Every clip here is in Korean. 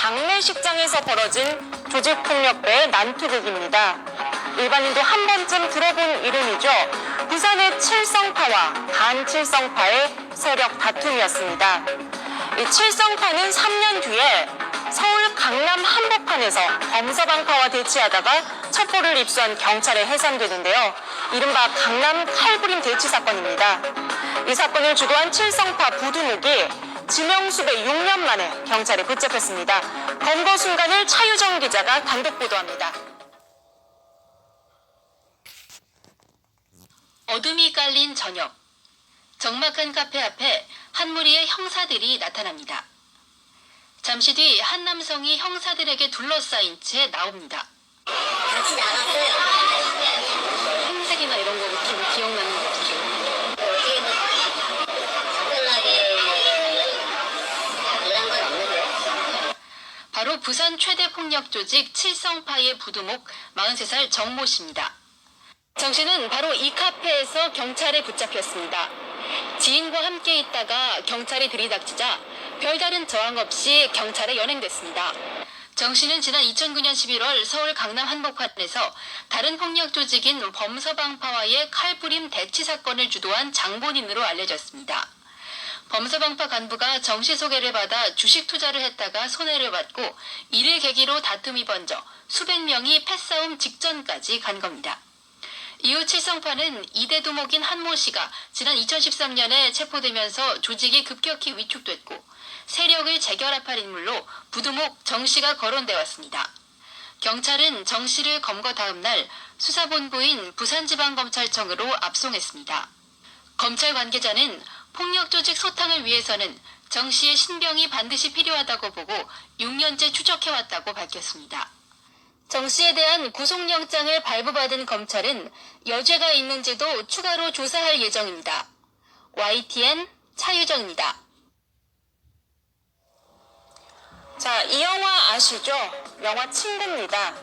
장례식장에서 벌어진 조직폭력배의 난투극입니다. 일반인도 한 번쯤 들어본 이름이죠. 부산의 칠성파와 반칠성파의 세력 다툼이었습니다. 이 칠성파는 3년 뒤에 서울 강남 한복판에서 범서방파와 대치하다가 첩보를 입수한 경찰에 해산되는데요. 이른바 강남 칼부림 대치 사건입니다. 이 사건을 주도한 칠성파 부두목이 지명수배 6년 만에 경찰에 붙잡혔습니다. 검거 순간을 차유정 기자가 단독 보도합니다. 어둠이 깔린 저녁, 적막한 카페 앞에 한 무리의 형사들이 나타납니다. 잠시 뒤 한 남성이 형사들에게 둘러싸인 채 나옵니다. 같이 나갔어요. 행색이나 이런 거 좀 기억나는 거 없으세요? 어떻게 뭐 특별하게 이런 건 없는데. 바로 부산 최대 폭력 조직 칠성파의 부두목 43살 정모 씨입니다. 정 씨는 바로 이 카페에서 경찰에 붙잡혔습니다. 지인과 함께 있다가 경찰이 들이닥치자 별다른 저항 없이 경찰에 연행됐습니다. 정 씨는 지난 2009년 11월 서울 강남 한복판에서 다른 폭력 조직인 범서방파와의 칼부림 대치 사건을 주도한 장본인으로 알려졌습니다. 범서방파 간부가 정 씨 소개를 받아 주식 투자를 했다가 손해를 받고 이를 계기로 다툼이 번져 수백 명이 패싸움 직전까지 간 겁니다. 이후 칠성파는 2대 두목인 한모 씨가 지난 2013년에 체포되면서 조직이 급격히 위축됐고 세력을 재결합할 인물로 부두목 정 씨가 거론돼 왔습니다. 경찰은 정 씨를 검거 다음 날 수사본부인 부산지방검찰청으로 압송했습니다. 검찰 관계자는 폭력조직 소탕을 위해서는 정 씨의 신병이 반드시 필요하다고 보고 6년째 추적해왔다고 밝혔습니다. 정 씨에 대한 구속영장을 발부받은 검찰은 여죄가 있는지도 추가로 조사할 예정입니다. YTN 차유정입니다. 자, 이 영화 아시죠? 영화 친구입니다.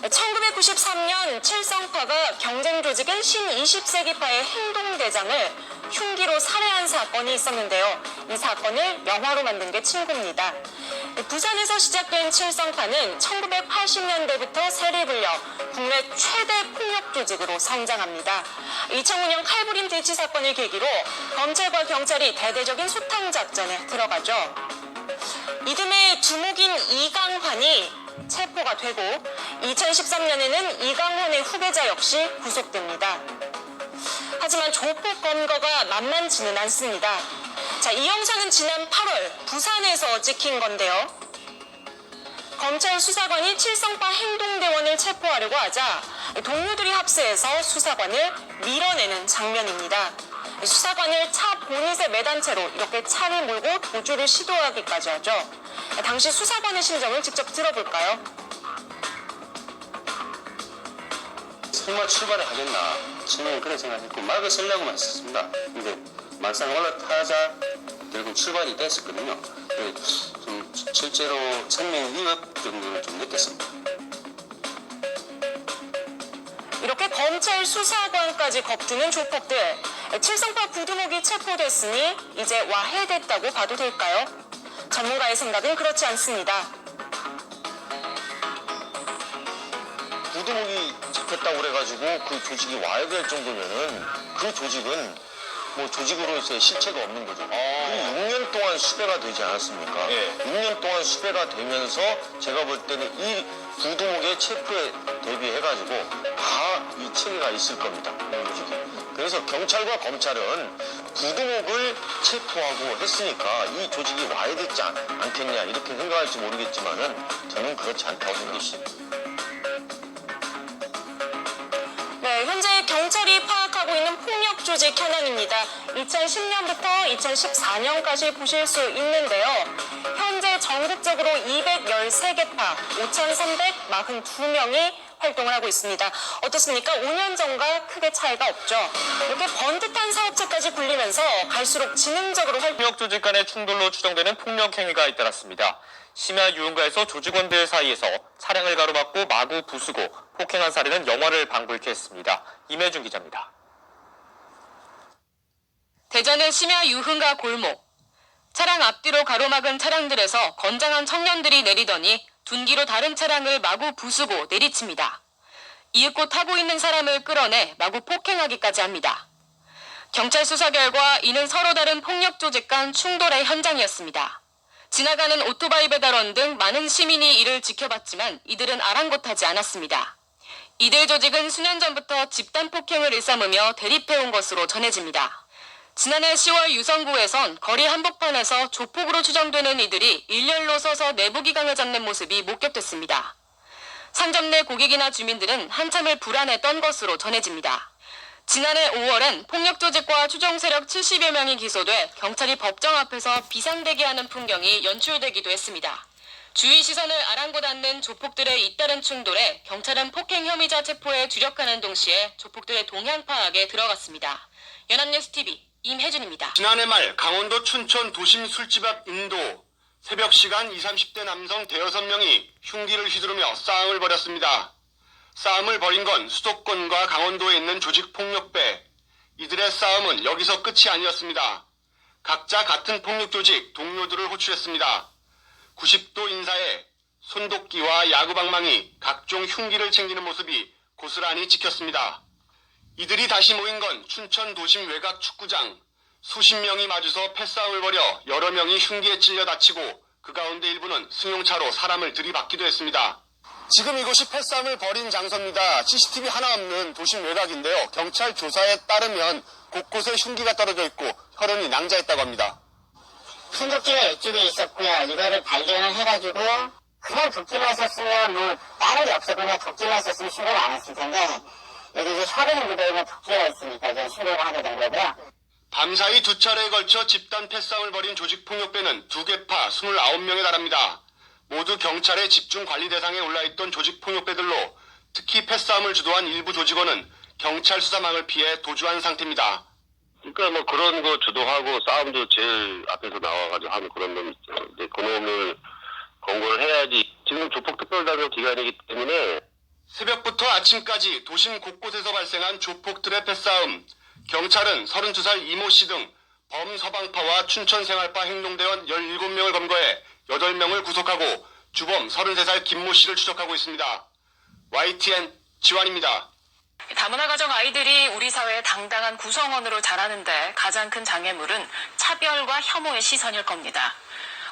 1993년 칠성파가 경쟁 조직인 신20세기파의 행동대장을 흉기로 살해한 사건이 있었는데요. 이 사건을 영화로 만든 게 친구입니다. 부산에서 시작된 칠성파는 1980년대부터 세를 불려 국내 최대 폭력 조직으로 성장합니다. 2005년 칼부림 대치 사건을 계기로 검찰과 경찰이 대대적인 소탕 작전에 들어가죠. 이듬해 두목인 이강환이 체포가 되고 2013년에는 이강환의 후배자 역시 구속됩니다. 하지만 조폭 검거가 만만치는 않습니다. 자, 이 영상은 지난 8월 부산에서 찍힌 건데요. 검찰 수사관이 칠성파 행동대원을 체포하려고 하자 동료들이 합세해서 수사관을 밀어내는 장면입니다. 수사관을 차 보닛에 매단 채로 이렇게 차를 몰고 도주를 시도하기까지 하죠. 당시 수사관의 심정을 직접 들어볼까요? 설마 출발을 하겠나 처음에 그런 생각했고 막을 쓰려고만 했었습니다. 근데 막상 올라타자 결국 출발이 됐었거든요. 좀 실제로 생명 위협 정도는 좀 느꼈습니다. 이렇게 검찰 수사관까지 겁주는 조폭들. 칠성파 부두목이 체포됐으니 이제 와해됐다고 봐도 될까요? 전문가의 생각은 그렇지 않습니다. 부두목이 잡혔다고 그래가지고 그 조직이 와해될 정도면은 그 조직은 뭐 조직으로서의 실체가 없는 거죠. 그리고 6년 동안 수배가 되지 않았습니까? 예. 6년 동안 수배가 되면서 제가 볼 때는 이 부두목의 체포에 대비해가지고 다 이 체계가 있을 겁니다. 조직이. 그래서 경찰과 검찰은 부두목을 체포하고 했으니까 이 조직이 와해됐지 않겠냐 이렇게 생각할지 모르겠지만은 저는 그렇지 않다고 생각합니다. 네, 현재 경찰이 파악하고 있는 폭력 조직 현황입니다. 2010년부터 2014년까지 보실 수 있는데요. 현재 전국적으로 213개 파 5,342명이 활동을 하고 있습니다. 어떻습니까? 5년 전과 크게 차이가 없죠. 이렇게 번듯한 사업체까지 굴리면서 갈수록 지능적으로 폭력 조직 간의 충돌로 추정되는 폭력 행위가 잇따랐습니다. 심야 유흥가에서 조직원들 사이에서 차량을 가로막고 마구 부수고 폭행한 사례는 영화를 방불케 했습니다. 임혜준 기자입니다. 대전의 심야 유흥가 골목. 차량 앞뒤로 가로막은 차량들에서 건장한 청년들이 내리더니 둔기로 다른 차량을 마구 부수고 내리칩니다. 이윽고 타고 있는 사람을 끌어내 마구 폭행하기까지 합니다. 경찰 수사 결과 이는 서로 다른 폭력 조직 간 충돌의 현장이었습니다. 지나가는 오토바이 배달원 등 많은 시민이 이를 지켜봤지만 이들은 아랑곳하지 않았습니다. 이들 조직은 수년 전부터 집단 폭행을 일삼으며 대립해온 것으로 전해집니다. 지난해 10월 유성구에선 거리 한복판에서 조폭으로 추정되는 이들이 일렬로 서서 내부기강을 잡는 모습이 목격됐습니다. 상점 내 고객이나 주민들은 한참을 불안했던 것으로 전해집니다. 지난해 5월엔 폭력조직과 추종세력 70여 명이 기소돼 경찰이 법정 앞에서 비상대기하는 풍경이 연출되기도 했습니다. 주위 시선을 아랑곳 않는 조폭들의 잇따른 충돌에 경찰은 폭행 혐의자 체포에 주력하는 동시에 조폭들의 동향 파악에 들어갔습니다. 연합뉴스TV 임혜준입니다. 지난해 말 강원도 춘천 도심 술집 앞 인도 새벽 시간 20, 30대 남성 대여섯 명이 흉기를 휘두르며 싸움을 벌였습니다. 싸움을 벌인 건 수도권과 강원도에 있는 조직폭력배. 이들의 싸움은 여기서 끝이 아니었습니다. 각자 같은 폭력조직 동료들을 호출했습니다. 90도 인사에 손도끼와 야구방망이, 각종 흉기를 챙기는 모습이 고스란히 찍혔습니다. 이들이 다시 모인 건 춘천 도심 외곽 축구장. 수십 명이 마주서 패싸움을 벌여 여러 명이 흉기에 찔려 다치고 그 가운데 일부는 승용차로 사람을 들이받기도 했습니다. 지금 이곳이 패싸움을 벌인 장소입니다. CCTV 하나 없는 도심 외곽인데요. 경찰 조사에 따르면 곳곳에 흉기가 떨어져 있고 혈흔이 낭자했다고 합니다. 손도끼가 이쪽에 있었고요. 이거를 발견을 해가지고 그냥 도끼만 썼으면 뭐 다른 게 없었고 그냥 도끼만 썼으면 신고를 안 했을 텐데 여기 이제 혈흔이 묻어있는 도끼가 있으니까 이제 신고를 하게 된 거고요. 밤사이 두 차례에 걸쳐 집단 패싸움을 벌인 조직폭력배는 두 개파 29명에 달합니다. 모두 경찰의 집중 관리 대상에 올라있던 조직폭력배들로 특히 패싸움을 주도한 일부 조직원은 경찰 수사망을 피해 도주한 상태입니다. 그러니까 뭐 그런 거 주도하고 싸움도 제일 앞에서 나와가지고 하는 그런 놈 있죠. 근데 그놈을 검거를 해야지. 지금 조폭특별단속 기간이기 때문에 새벽부터 아침까지 도심 곳곳에서 발생한 조폭들의 패싸움. 경찰은 32살 이모 씨 등 범서방파와 춘천생활파 행동대원 17명을 검거해 8명을 구속하고 주범 33살 김모 씨를 추적하고 있습니다. YTN 지환입니다. 다문화 가정 아이들이 우리 사회의 당당한 구성원으로 자라는데 가장 큰 장애물은 차별과 혐오의 시선일 겁니다.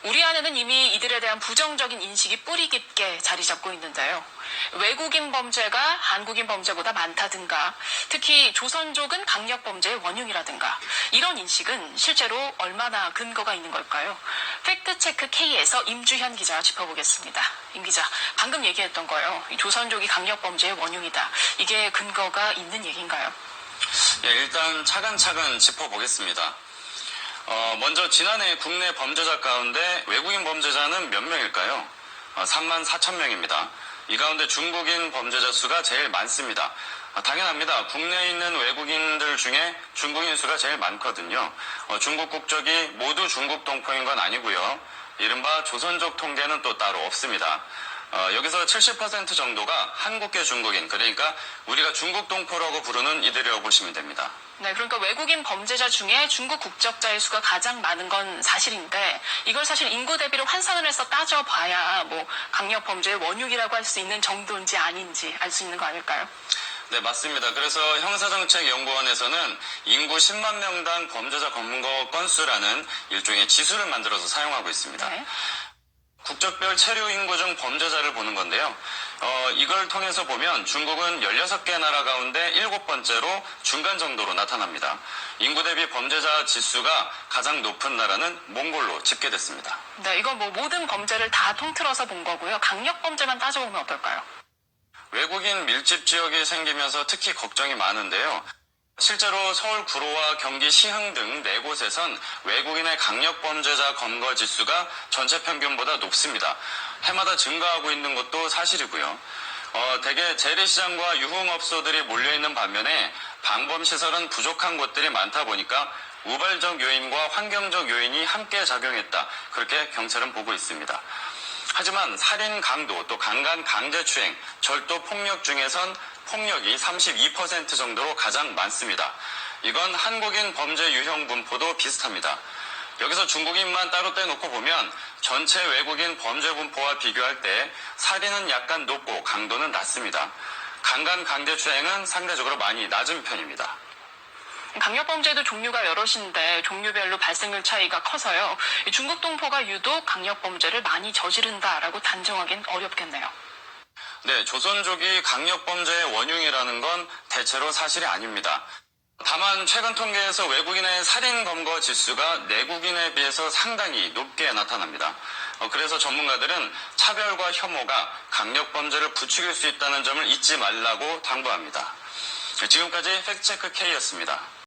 우리 안에는 이미 이들에 대한 부정적인 인식이 뿌리 깊게 자리 잡고 있는데요. 외국인 범죄가 한국인 범죄보다 많다든가, 특히 조선족은 강력범죄의 원흉이라든가, 이런 인식은 실제로 얼마나 근거가 있는 걸까요? 팩트체크 K에서 임주현 기자와 짚어보겠습니다. 임 기자, 방금 얘기했던 거요. 조선족이 강력범죄의 원흉이다. 이게 근거가 있는 얘기인가요? 예, 일단 차근차근 짚어보겠습니다. 먼저 지난해 국내 범죄자 가운데 외국인 범죄자는 몇 명일까요? 3만 4천 명입니다. 이 가운데 중국인 범죄자 수가 제일 많습니다. 당연합니다. 국내에 있는 외국인들 중에 중국인 수가 제일 많거든요. 중국 국적이 모두 중국 동포인 건 아니고요. 이른바 조선족 통계는 또 따로 없습니다. 여기서 70% 정도가 한국계 중국인, 그러니까 우리가 중국 동포라고 부르는 이들이라고 보시면 됩니다. 네, 그러니까 외국인 범죄자 중에 중국 국적자의 수가 가장 많은 건 사실인데 이걸 사실 인구 대비로 환산을 해서 따져봐야 뭐 강력범죄의 원흉이라고 할 수 있는 정도인지 아닌지 알 수 있는 거 아닐까요? 네, 맞습니다. 그래서 형사정책연구원에서는 인구 10만 명당 범죄자 검거 건수라는 일종의 지수를 만들어서 사용하고 있습니다. 네. 국적별 체류 인구 중 범죄자를 보는 건데요. 이걸 통해서 보면 중국은 16개 나라 가운데 7번째로 중간 정도로 나타납니다. 인구 대비 범죄자 지수가 가장 높은 나라는 몽골로 집계됐습니다. 네, 이건 뭐 모든 범죄를 다 통틀어서 본 거고요. 강력범죄만 따져보면 어떨까요? 외국인 밀집 지역이 생기면서 특히 걱정이 많은데요. 실제로 서울 구로와 경기 시흥 등 4곳에선 외국인의 강력범죄자 검거 지수가 전체 평균보다 높습니다. 해마다 증가하고 있는 것도 사실이고요. 대개 재래시장과 유흥업소들이 몰려있는 반면에 방범시설은 부족한 곳들이 많다 보니까 우발적 요인과 환경적 요인이 함께 작용했다. 그렇게 경찰은 보고 있습니다. 하지만 살인, 강도, 또 강간, 강제추행, 절도, 폭력 중에선 폭력이 32% 정도로 가장 많습니다. 이건 한국인 범죄 유형 분포도 비슷합니다. 여기서 중국인만 따로 떼놓고 보면 전체 외국인 범죄 분포와 비교할 때 살인은 약간 높고 강도는 낮습니다. 강간 강제추행은 상대적으로 많이 낮은 편입니다. 강력범죄도 종류가 여럿인데 종류별로 발생률 차이가 커서요. 중국 동포가 유독 강력범죄를 많이 저지른다라고 단정하기는 어렵겠네요. 네, 조선족이 강력범죄의 원흉이라는 건 대체로 사실이 아닙니다. 다만 최근 통계에서 외국인의 살인 검거 지수가 내국인에 비해서 상당히 높게 나타납니다. 그래서 전문가들은 차별과 혐오가 강력범죄를 부추길 수 있다는 점을 잊지 말라고 당부합니다. 지금까지 팩트체크 K였습니다.